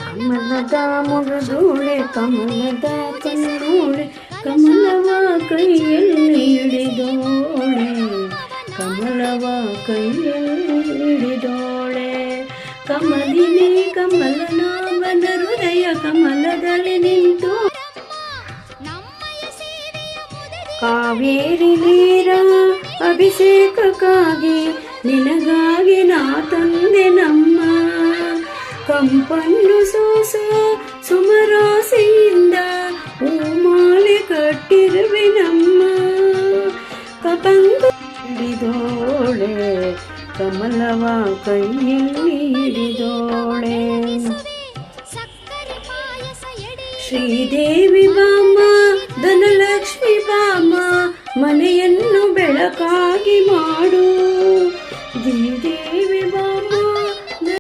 ಕಮಲದ ಮುಗದೋಳೆ ಕಮಲದ ಕಣ್ಣೋಳೆ ಕಮಲವ ಕೈಯಲ್ಲಿ ಹಿಡಿದೋಳೆ ಕಮಲವ ಕೈಯಲ್ಲಿ ಹಿಡಿದೋಳೆ ಕಮಲಿನಿ ಕಮಲನಾಭನ ಹೃದಯ ಕಮಲದಲ್ಲಿ ನಿಂತು ಕಾವೇರಿ ನೀರ ಅಭಿಷೇಕಕ್ಕಾಗಿ ನಿನಗಾಗಿ ನಾ ತಂದೆ ನಮ್ಮ ಕಂಪನ್ನು ಸೋಸ ಸುಮರಾಸೆಯಿಂದ ಹೂಮಾಲೆ ಕಟ್ಟಿರುವೆ ನಮ್ಮ ಕಪಂಗ ಹಿಡಿದೋಳೆ ಕಮಲವ ಕೈಯಲ್ಲಿ ಹಿಡಿದೋಳೆ ಶ್ರೀದೇವಿ